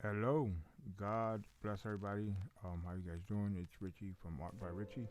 Hello, God bless everybody. How you guys doing? It's Richie from Art by Richie.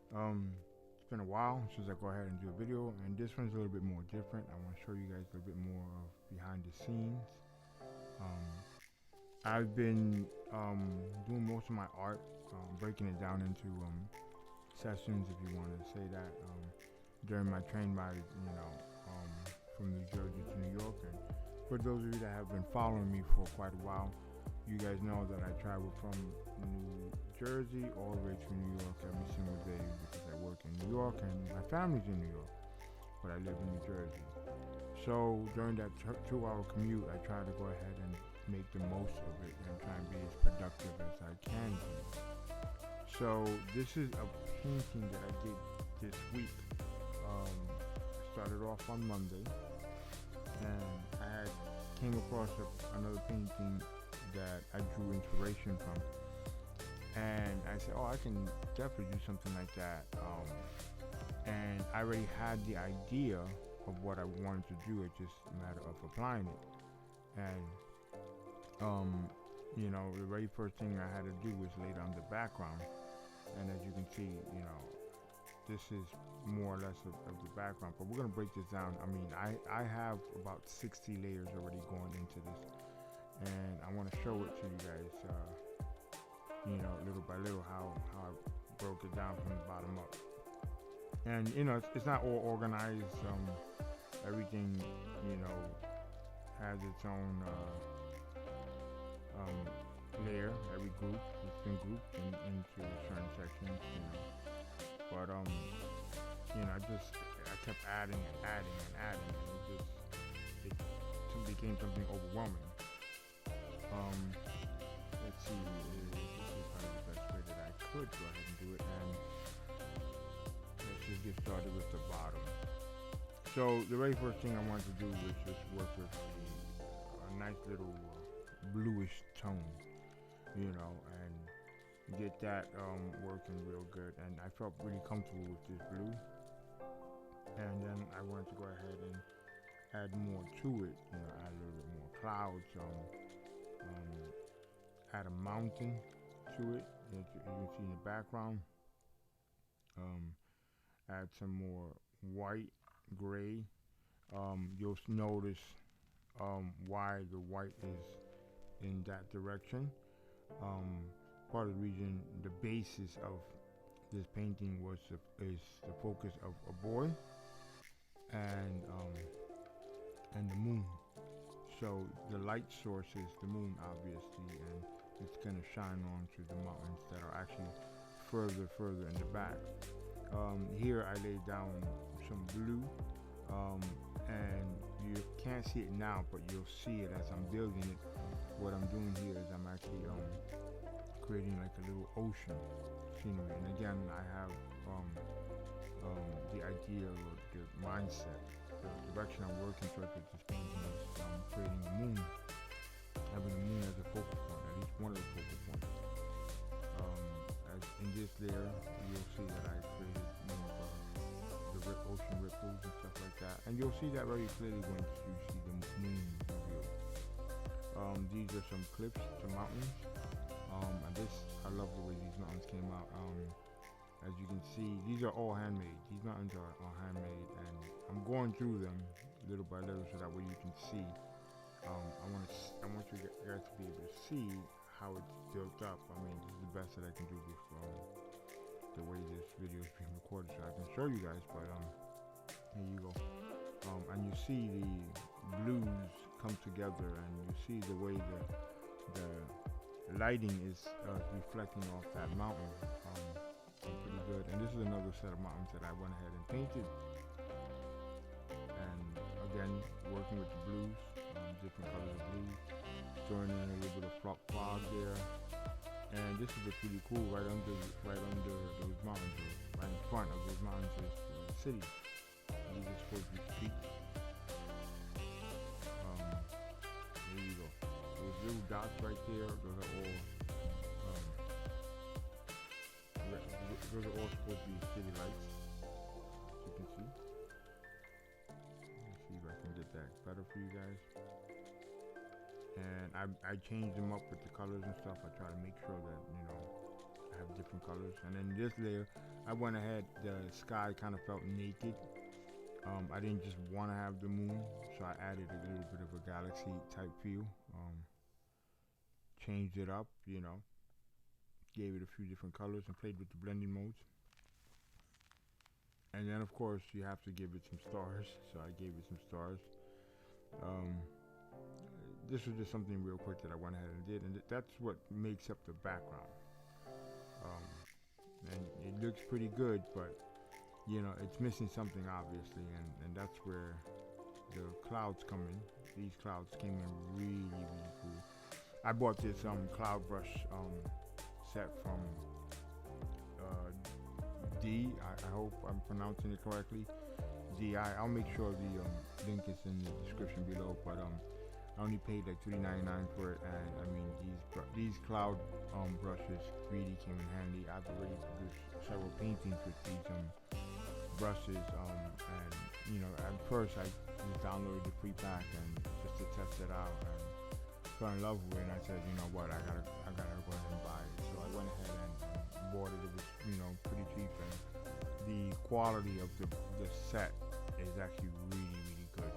It's been a while since I go ahead and do a video, and this one's a little bit more different. I want to show you guys a little bit more of behind the scenes. Um, I've been doing most of my art, breaking it down into sessions, if you want to say that, during my train ride, from New Jersey to New York. And for those of you that have been following me for quite a while, you guys know that I travel from New Jersey all the way to New York every single day because I work in New York and my family's in New York, but I live in New Jersey. So during that 2 hour commute, I try to go ahead and make the most of it and try and be as productive as I can be. So this is a painting that I did this week. I started off on Monday, and I had came across another painting that I drew inspiration from, and I said, "Oh, I can definitely do something like that." And I already had the idea of what I wanted to do. It's just a matter of applying it. And the very first thing I had to do was lay down the background. And as you can see, this is more or less of the background. But we're gonna break this down. I mean, I have about 60 layers already going into this, and I want to show it to you guys. Little by little how I broke it down from the bottom up. And it's not all organized. Everything has its own layer. Every group it's been grouped into certain sections. But I kept adding and adding and adding, and it became something overwhelming. Let's see. This is probably the best way that I could go ahead and do it. And let's just get started with the bottom. So the very first thing I wanted to do was just work with a nice little bluish tone, and get that working real good. And I felt really comfortable with this blue. And then I wanted to go ahead and add more to it, add a little bit more clouds, add a mountain to it, as you can see in the background. Add some more white, gray. You'll notice why the white is in that direction. Part of the reason, the basis of this painting is the focus of a boy and the moon. So the light source is the moon, obviously, and it's gonna shine onto the mountains that are actually further in the back. Here I laid down some blue, and you can't see it now, but you'll see it as I'm building it. What I'm doing here is I'm actually creating like a little ocean scenery. And again, I have the idea or the mindset, the direction I'm working towards with this painting is creating a moon, having a moon as a focal point, at least one of the focal points. As in this layer, you'll see that I created the ocean ripples and stuff like that, and you'll see that very clearly when you see the moon revealed. These are some cliffs, some mountains. And I love the way these mountains came out. As you can see, these are all handmade. These mountains are handmade, and I'm going through them little by little so that way you can see. I want you guys to be able to see how it's built up. I mean, this is the best that I can do with the way this video is being recorded, so I can show you guys. But here you go. And you see the blues come together, and you see the way the lighting is reflecting off that mountain. Pretty good. And this is another set of mountains that I went ahead and painted. And again, working with the blues, different colors of blues, throwing in a little bit of fog there. And this is what's really cool. Right under those mountains, or right in front of those mountains, is the city. These are supposed to be streets. There you go. Those little dots right there, those are all supposed to be city lights, as you can see. Let's see if I can get that better for you guys. and I changed them up with the colors and stuff. I try to make sure that I have different colors. And then this layer, I went ahead. The sky kind of felt naked. I didn't just want to have the moon, so I added a little bit of a galaxy type feel. Changed it up, gave it a few different colors and played with the blending modes. And then of course you have to give it some stars, so I gave it some stars. This was just something real quick that I went ahead and did, and that's what makes up the background. And it looks pretty good, but it's missing something obviously, and that's where the clouds come in. These clouds came in really, really cool. I bought this cloud brush set from I hope I'm pronouncing it correctly. I'll make sure the link is in the description below. But I only paid like $3.99 for it, and I mean these cloud brushes really came in handy. I've already produced several paintings with these brushes, and at first I just downloaded the free pack and just to test it out, and fell in love with it. And I said, you know what, I gotta go ahead and buy it. So I went ahead and bought it. It was pretty cheap, and the quality of the set is actually really, really good.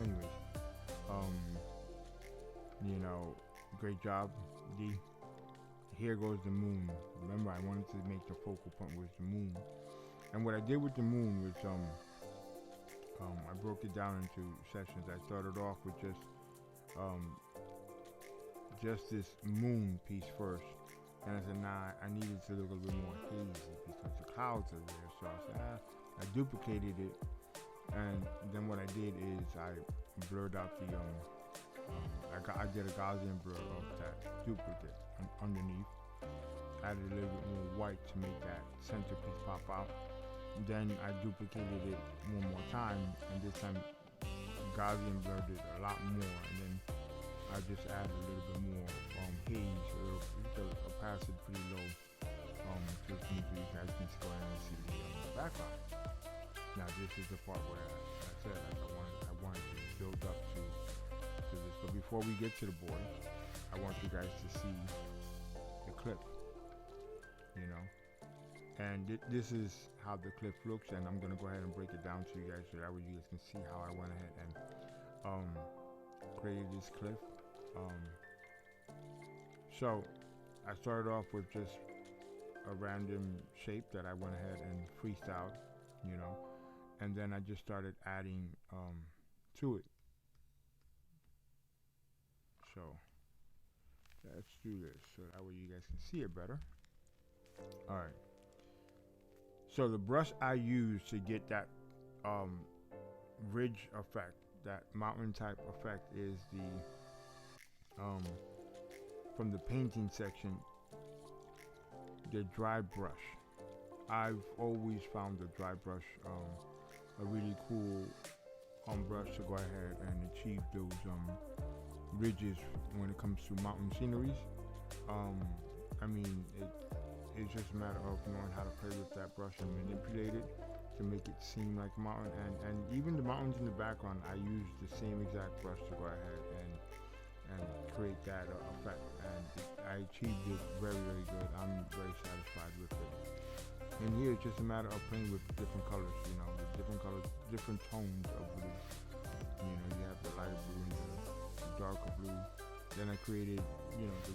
Anyways, great job, D. Here goes the moon. Remember, I wanted to make the focal point was the moon, and what I did with the moon was I broke it down into sections. I started off with just this moon piece first, and I said, nah, I needed to look a little more hazy because the clouds are there. So I said, I duplicated it, and then what I did is I blurred out the I did a Gaussian blur of that duplicate underneath. Added a little bit more white to make that centerpiece pop out. Then I duplicated it one more time, and this time Gaussian blurred it a lot more, and then I just added a little bit more haze, a little opacity pretty low, so you guys can go ahead and see the background. Now this is the part where I said I wanted to build up to this, but before we get to the board, I want you guys to see the clip, and this is how the clip looks, and I'm gonna go ahead and break it down to you guys so that way you guys can see how I went ahead and created this clip. So I started off with just a random shape that I went ahead and freestyled, and then I just started adding to it. So let's do this so that way you guys can see it better. Alright, so the brush I use to get that ridge effect, that mountain type effect, is the from the painting section, the dry brush. I've always found the dry brush a really cool brush to go ahead and achieve those ridges when it comes to mountain sceneries. I mean, it's just a matter of knowing how to play with that brush and manipulate it to make it seem like a mountain, and even the mountains in the background, I use the same exact brush to go ahead and create that effect, and I achieved it very, very good. I'm very satisfied with it. And here it's just a matter of playing with different colors, the different colors, different tones of blue. You have the lighter blue and the darker blue. Then I created, the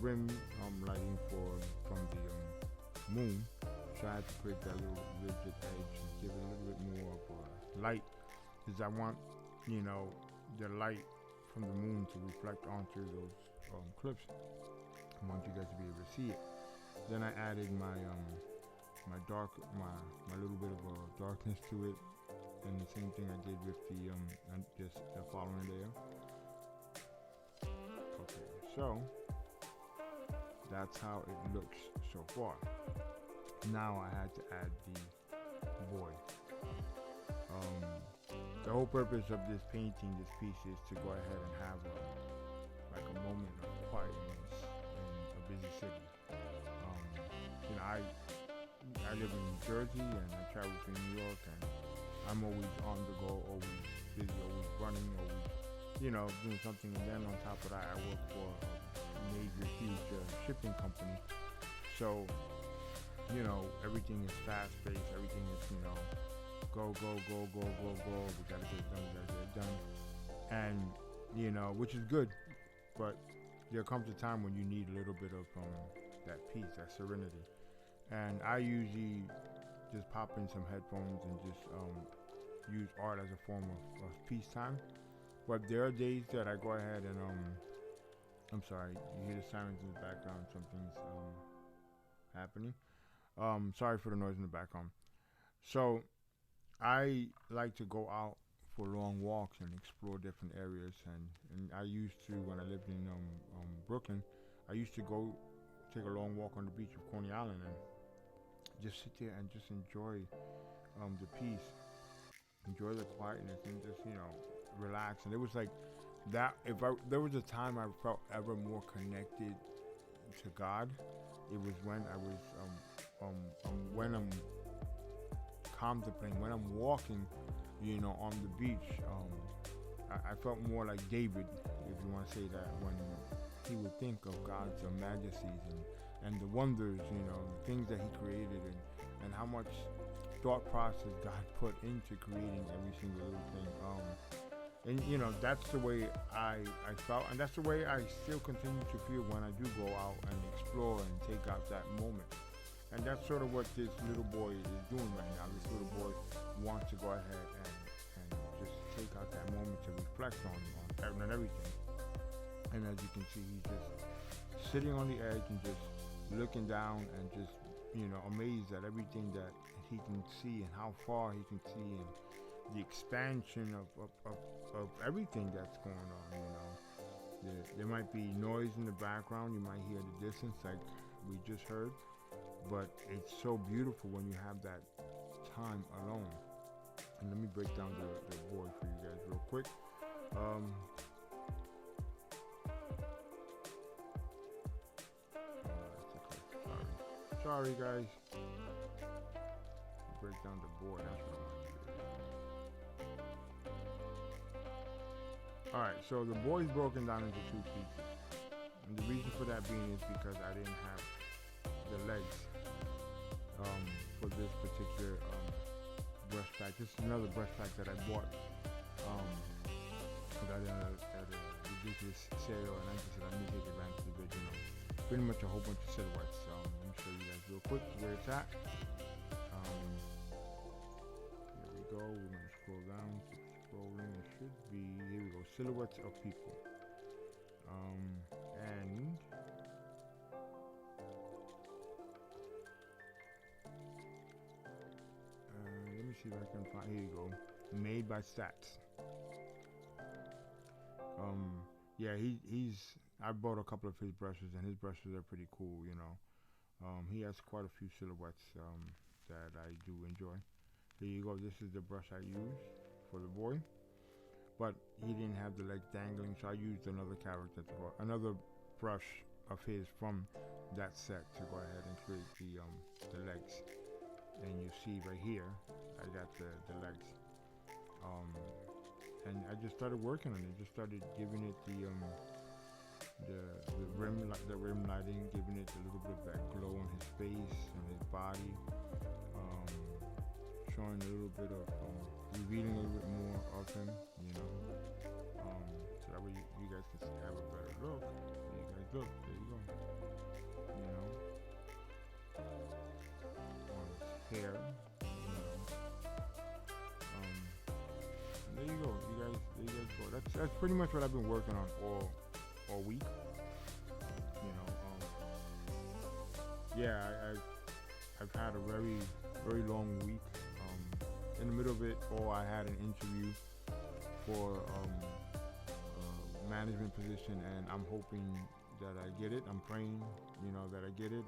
rim lighting from the moon. So I had to create that little rigid edge and give it a little bit more of a light, because I want, the light from the moon to reflect onto those clips. I want you guys to be able to see it. Then I added my my little bit of a darkness to it, and the same thing I did with the just the following layer. Okay, so that's how it looks so far. Now I had to add the boy. The whole purpose of this painting, this piece, is to go ahead and have a moment of quietness in a busy city. I live in New Jersey, and I travel to New York, and I'm always on the go, always busy, always running, always doing something, and then on top of that, I work for a major, huge shipping company. So, everything is fast paced. Everything is, go, go, go, go, go, go. We gotta get it done. We gotta get it done. And which is good, but there comes a time when you need a little bit of that peace, that serenity. And I usually just pop in some headphones and just use art as a form of peacetime. But there are days that I go ahead and I'm sorry, you hear the sirens in the background. Something's happening. Sorry for the noise in the background. So I like to go out for long walks and explore different areas. And I used to, when I lived in Brooklyn, I used to go take a long walk on the beach of Coney Island and just sit there and just enjoy the peace, enjoy the quietness, and just relax. And it was like that. If there was a time I felt ever more connected to God, it was when I was when I'm contemplating, when I'm walking, on the beach. I felt more like David, if you want to say that, when he would think of God's majesties and the wonders, the things that he created, and how much thought process God put into creating every single little thing. And that's the way I felt, and that's the way I still continue to feel when I do go out and explore and take out that moment. And that's sort of what this little boy is doing right now. This little boy wants to go ahead and just take out that moment to reflect on everything. And as you can see, he's just sitting on the edge and just looking down and just, amazed at everything that he can see and how far he can see, and the expansion of everything that's going on. There might be noise in the background. You might hear the distance like we just heard. But it's so beautiful when you have that time alone. And let me break down the board for you guys real quick. Sorry guys. Break down the board. That's what I want to do. Alright, so the board's broken down into two pieces. And the reason for that being is because I didn't have the legs for this particular brush pack. This is another brush pack that I bought. I got it at a ridiculous sale, and I just said I'm gonna take advantage of it. Pretty much a whole bunch of silhouettes. Let me show you guys real quick where it's at. Here we go. We're gonna scroll down. Keep scrolling. It should be, here we go. Silhouettes of people. And let me see if I can find. Here you go. Made by Stats. Yeah, he's. I bought a couple of his brushes, and his brushes are pretty cool. He has quite a few silhouettes that I do enjoy. Here you go. This is the brush I used for the boy, but he didn't have the legs dangling, so I used another brush of his from that set to go ahead and create the legs. And you see right here, I got the legs. And I just started working on it. Just started giving it the rim lighting, giving it a little bit of that glow on his face and his body, showing a little bit of revealing a little bit more of him, so that way you guys can have a better look. There you guys look. There you go. On his hair. There you go. There you guys go. That's pretty much what I've been working on all week. I've had a very, very long week. In the middle of it, I had an interview for a management position, and I'm hoping that I get it. I'm praying, that I get it,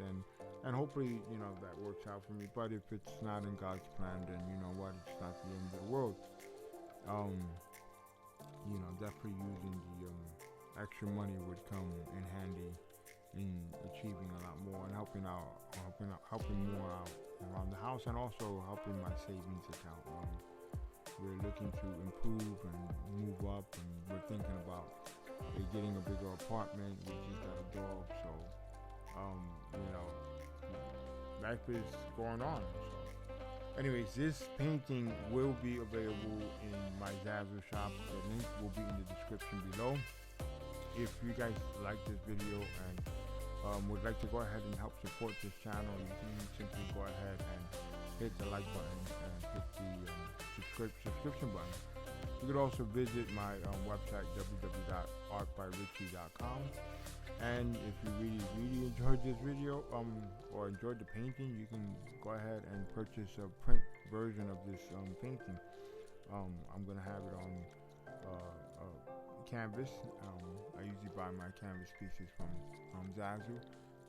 and hopefully, that works out for me. But if it's not in God's plan, then you know what? It's not the end of the world. Definitely using the extra money would come in handy in achieving a lot more and helping more out around the house, and also helping my savings account. we're looking to improve and move up, and we're thinking about getting a bigger apartment. We just got a dog, so life is going on. So, anyways, this painting will be available in my Zazzle shop. The link will be in the description below. If you guys like this video and would like to go ahead and help support this channel, you can simply go ahead and hit the like button and hit the subscription button. You could also visit my website, www.artbyrichy.com. And if you really enjoyed this video or enjoyed the painting, you can go ahead and purchase a print version of this painting. I'm gonna have it on canvas. I usually buy my canvas pieces from Zazzle,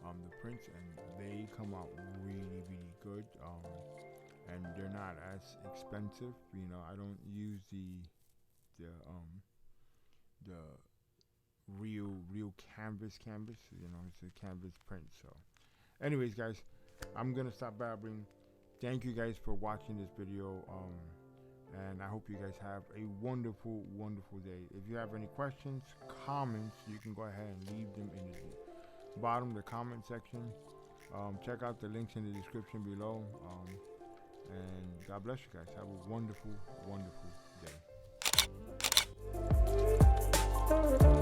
the prints, and they come out really good, and they're not as expensive. I don't use the real canvas. It's a canvas print. So anyways, guys, I'm gonna stop babbling. Thank you guys for watching this video, and I hope you guys have a wonderful day. If you have any questions, comments, you can go ahead and leave them in the bottom of the comment section. Check out the links in the description below, and God bless you guys. Have a wonderful day.